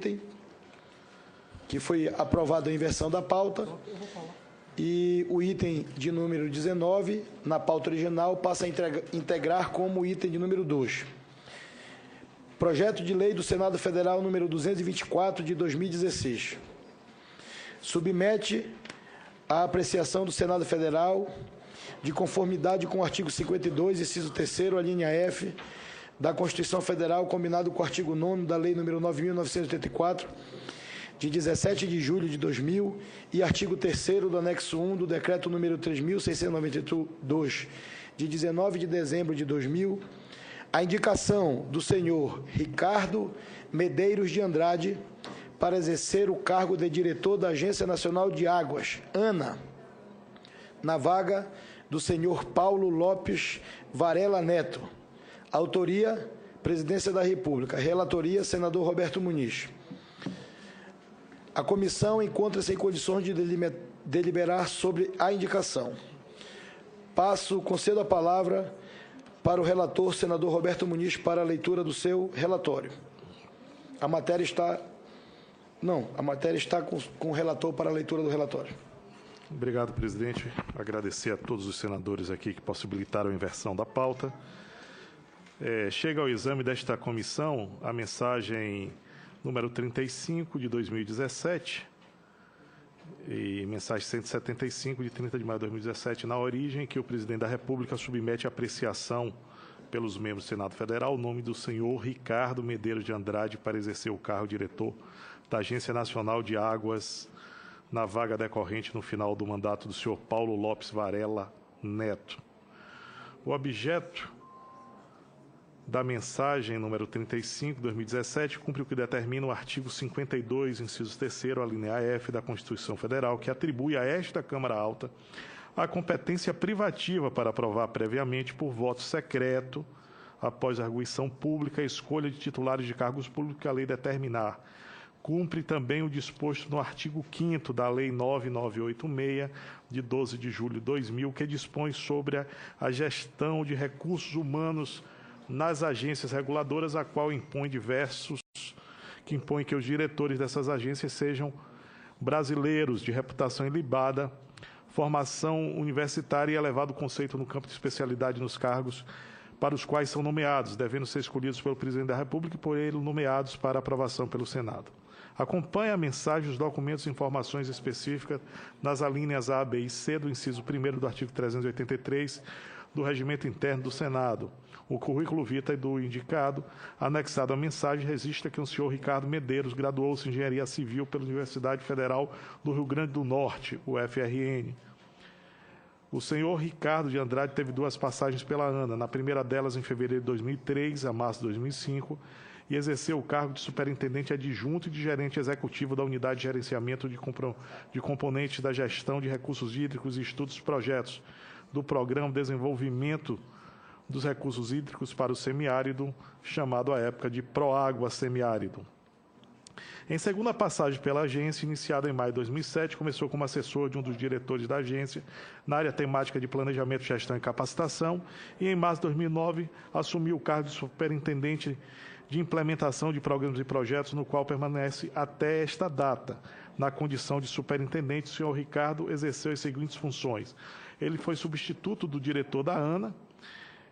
item, que foi aprovado a inversão da pauta, e o item de número 19, na pauta original, passa a integrar como item de número 2. Projeto de Lei do Senado Federal número 224, de 2016. Submete à apreciação do Senado Federal, de conformidade com o artigo 52, inciso 3º, a linha F, da Constituição Federal, combinado com o artigo 9º da Lei número 9.984, de 17 de julho de 2000, e artigo 3º do anexo 1 do decreto número 3.692, de 19 de dezembro de 2000, a indicação do senhor Ricardo Medeiros de Andrade para exercer o cargo de diretor da Agência Nacional de Águas, ANA, na vaga do senhor Paulo Lopes Varela Neto. Autoria, Presidência da República. Relatoria, senador Roberto Muniz. A comissão encontra-se em condições de deliberar sobre a indicação. Concedo a palavra para o relator, senador Roberto Muniz, para a leitura do seu relatório. A matéria está com o relator para a leitura do relatório. Obrigado, presidente. Agradecer a todos os senadores aqui que possibilitaram a inversão da pauta. Chega ao exame desta comissão a mensagem número 35, de 2017, e mensagem 175, de 30 de maio de 2017, na origem, que o presidente da República submete à apreciação pelos membros do Senado Federal o nome do senhor Ricardo Medeiros de Andrade para exercer o cargo de diretor da Agência Nacional de Águas na vaga decorrente no final do mandato do senhor Paulo Lopes Varela Neto. O objeto da mensagem número 35, 2017, cumpre o que determina o artigo 52, inciso 3º, a linha F da Constituição Federal, que atribui a esta Câmara Alta a competência privativa para aprovar previamente, por voto secreto, após arguição pública, a escolha de titulares de cargos públicos que a lei determinar. Cumpre também o disposto no artigo 5º da Lei 9986, de 12 de julho de 2000, que dispõe sobre a gestão de recursos humanos nas agências reguladoras, a qual impõe que os diretores dessas agências sejam brasileiros de reputação ilibada, formação universitária e elevado conceito no campo de especialidade nos cargos para os quais são nomeados, devendo ser escolhidos pelo presidente da República e por ele nomeados para aprovação pelo Senado. Acompanha a mensagem os documentos e informações específicas nas alíneas A, B e C do inciso 1º do artigo 383 do Regimento Interno do Senado. O currículo vitae do indicado, anexado à mensagem, registra que o senhor Ricardo Medeiros graduou-se em Engenharia Civil pela Universidade Federal do Rio Grande do Norte, UFRN. O senhor Ricardo de Andrade teve 2 passagens pela ANA, na primeira delas em fevereiro de 2003 a março de 2005, e exerceu o cargo de superintendente adjunto e de gerente executivo da Unidade de Gerenciamento de Componentes da Gestão de Recursos Hídricos e Estudos Projetos do Programa de Desenvolvimento dos Recursos Hídricos para o Semiárido, chamado à época de Proágua Semiárido. Em segunda passagem pela agência, iniciada em maio de 2007, começou como assessor de um dos diretores da agência na área temática de Planejamento, Gestão e Capacitação, e em março de 2009 assumiu o cargo de superintendente de implementação de programas e projetos, no qual permanece até esta data. Na condição de superintendente, o senhor Ricardo exerceu as seguintes funções. Ele foi substituto do diretor da ANA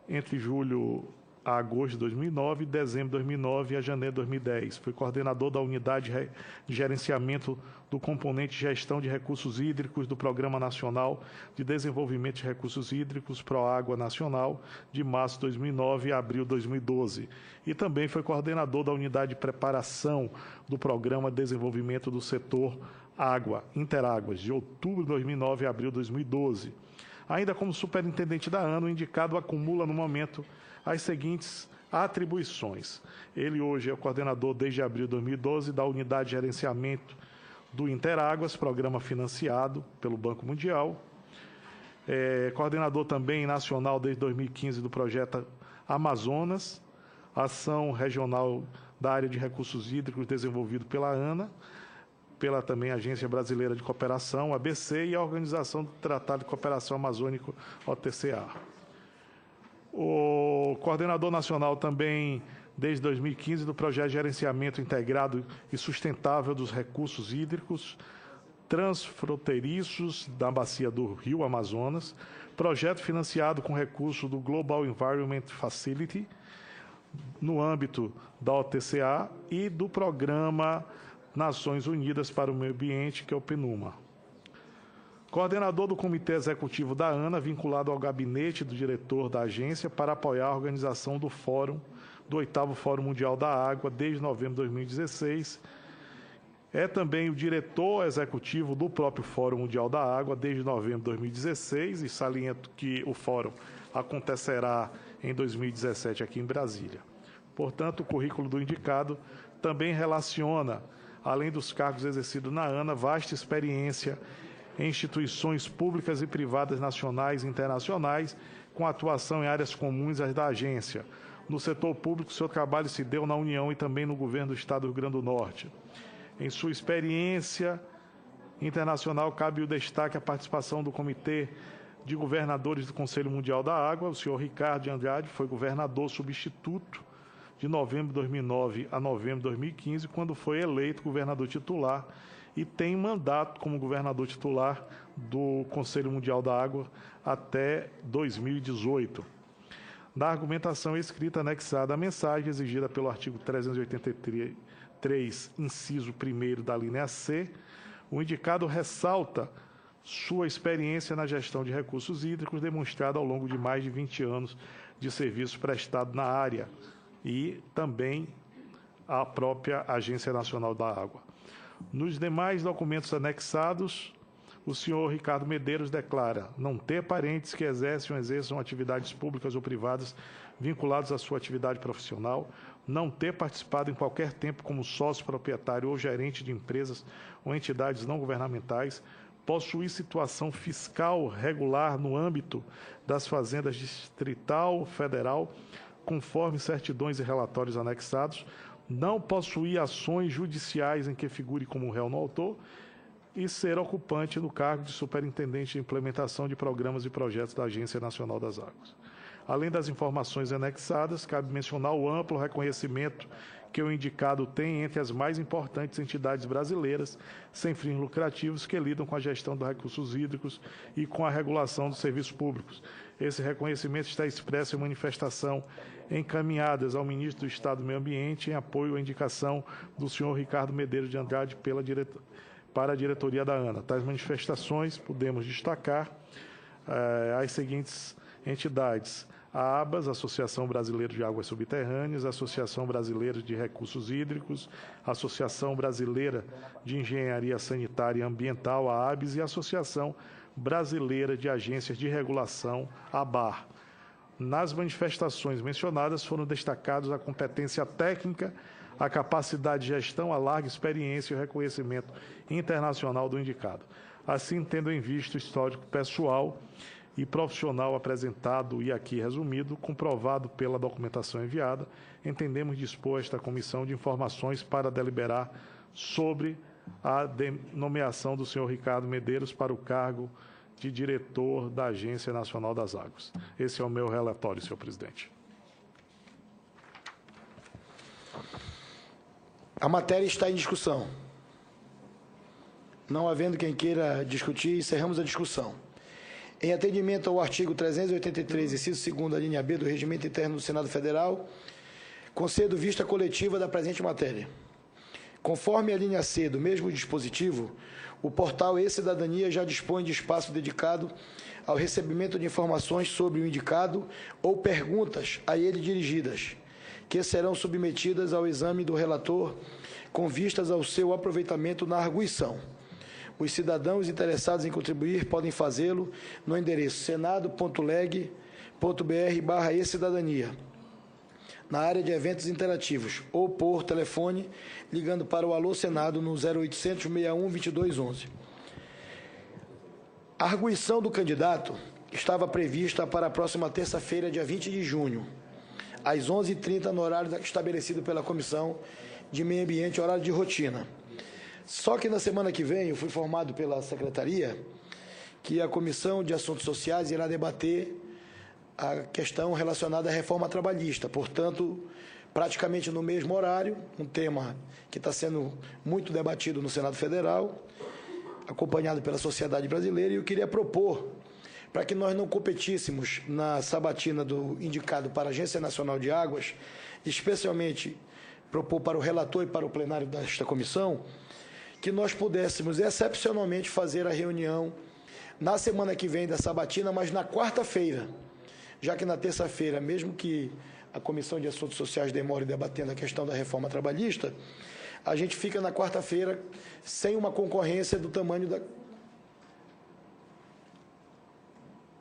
entre julho a agosto de 2009, dezembro de 2009 a janeiro de 2010. Foi coordenador da Unidade de Gerenciamento do Componente Gestão de Recursos Hídricos do Programa Nacional de Desenvolvimento de Recursos Hídricos, Proágua Nacional, de março de 2009 a abril de 2012. E também foi coordenador da Unidade de Preparação do Programa de Desenvolvimento do Setor Água, Interáguas, de outubro de 2009 a abril de 2012. Ainda como superintendente da ANA, o indicado acumula, no momento, as seguintes atribuições. Ele hoje é o coordenador, desde abril de 2012, da Unidade de Gerenciamento do Interáguas, programa financiado pelo Banco Mundial. Coordenador também nacional, desde 2015, do projeto Amazonas, ação regional da área de recursos hídricos desenvolvido pela ANA, pela também Agência Brasileira de Cooperação, ABC, e a Organização do Tratado de Cooperação Amazônico, OTCA. O coordenador nacional também desde 2015, do Projeto de Gerenciamento Integrado e Sustentável dos Recursos Hídricos Transfronteiriços da Bacia do Rio Amazonas, projeto financiado com recursos do Global Environment Facility, no âmbito da OTCA e do Programa Nações Unidas para o Meio Ambiente, que é o PNUMA. Coordenador do Comitê Executivo da ANA, vinculado ao gabinete do diretor da agência para apoiar a organização do do 8º Fórum Mundial da Água, desde novembro de 2016. É também o diretor executivo do próprio Fórum Mundial da Água, desde novembro de 2016, e saliento que o fórum acontecerá em 2017 aqui em Brasília. Portanto, o currículo do indicado também relaciona, além dos cargos exercidos na ANA, vasta experiência em instituições públicas e privadas nacionais e internacionais, com atuação em áreas comuns às da agência. No setor público, seu trabalho se deu na União e também no governo do Estado do Rio Grande do Norte. Em sua experiência internacional, cabe o destaque à participação do Comitê de Governadores do Conselho Mundial da Água. O senhor Ricardo de Andrade foi governador substituto de novembro de 2009 a novembro de 2015, quando foi eleito governador titular, e tem mandato como governador titular do Conselho Mundial da Água até 2018. Na argumentação escrita anexada à mensagem, exigida pelo artigo 383, inciso 1º da linha C, o indicado ressalta sua experiência na gestão de recursos hídricos, demonstrada ao longo de mais de 20 anos de serviço prestado na área, e também a própria Agência Nacional da Água. Nos demais documentos anexados, o senhor Ricardo Medeiros declara não ter parentes que exercem ou exerçam atividades públicas ou privadas vinculados à sua atividade profissional, não ter participado em qualquer tempo como sócio proprietário ou gerente de empresas ou entidades não governamentais, possuir situação fiscal regular no âmbito das fazendas distrital, federal, conforme certidões e relatórios anexados, não possuir ações judiciais em que figure como réu no autor e ser ocupante no cargo de superintendente de implementação de programas e projetos da Agência Nacional das Águas. Além das informações anexadas, cabe mencionar o amplo reconhecimento que o indicado tem entre as mais importantes entidades brasileiras sem fins lucrativos que lidam com a gestão dos recursos hídricos e com a regulação dos serviços públicos. Esse reconhecimento está expresso em manifestação encaminhadas ao ministro do Estado do Meio Ambiente em apoio à indicação do senhor Ricardo Medeiros de Andrade para a diretoria da ANA. Tais manifestações podemos destacar as seguintes entidades: a ABAS, Associação Brasileira de Águas Subterrâneas, Associação Brasileira de Recursos Hídricos, Associação Brasileira de Engenharia Sanitária e Ambiental, a ABS, e a Associação Brasileira de Agências de Regulação, ABAR. Nas manifestações mencionadas foram destacados a competência técnica, a capacidade de gestão, a larga experiência e o reconhecimento internacional do indicado. Assim, tendo em vista o histórico pessoal e profissional apresentado e aqui resumido, comprovado pela documentação enviada, entendemos dispor esta comissão de informações para deliberar sobre a nomeação do senhor Ricardo Medeiros para o cargo de diretor da Agência Nacional das Águas. Esse é o meu relatório, senhor presidente. A matéria está em discussão. Não havendo quem queira discutir, encerramos a discussão. Em atendimento ao artigo 383, inciso 2º, a linha B do Regimento Interno do Senado Federal, concedo vista coletiva da presente matéria. Conforme a linha C do mesmo dispositivo, o portal E-Cidadania já dispõe de espaço dedicado ao recebimento de informações sobre o indicado ou perguntas a ele dirigidas, que serão submetidas ao exame do relator com vistas ao seu aproveitamento na arguição. Os cidadãos interessados em contribuir podem fazê-lo no endereço senado.leg.br/e-cidadania, na área de eventos interativos, ou por telefone, ligando para o Alô Senado no 0800 61 2211. A arguição do candidato estava prevista para a próxima terça-feira, dia 20 de junho, às 11h30, no horário estabelecido pela Comissão de Meio Ambiente, horário de rotina. Só que na semana que vem eu fui informado pela Secretaria que a Comissão de Assuntos Sociais irá debater a questão relacionada à reforma trabalhista. Portanto, praticamente no mesmo horário, um tema que está sendo muito debatido no Senado Federal, acompanhado pela sociedade brasileira, e eu queria propor, para que nós não competíssemos na sabatina do indicado para a Agência Nacional de Águas, especialmente propor para o relator e para o plenário desta comissão, que nós pudéssemos excepcionalmente fazer a reunião na semana que vem da sabatina, mas na quarta-feira, já que na terça-feira, mesmo que a Comissão de Assuntos Sociais demore debatendo a questão da reforma trabalhista, a gente fica na quarta-feira sem uma concorrência do tamanho da...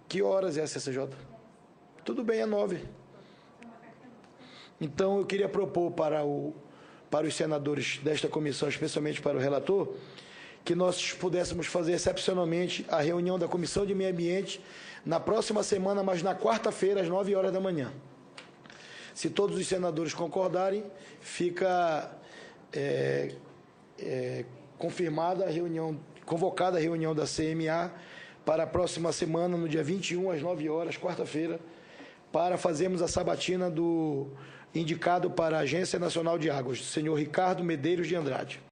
Que horas é a CCJ? Tudo bem, é 9. Então, eu queria propor para os senadores desta comissão, especialmente para o relator, que nós pudéssemos fazer excepcionalmente a reunião da Comissão de Meio Ambiente na próxima semana, mas na quarta-feira, às 9 horas da manhã. Se todos os senadores concordarem, fica confirmada a reunião, convocada a reunião da CMA para a próxima semana, no dia 21, às 9 horas, quarta-feira, para fazermos a sabatina do indicado para a Agência Nacional de Águas, o senhor Ricardo Medeiros de Andrade.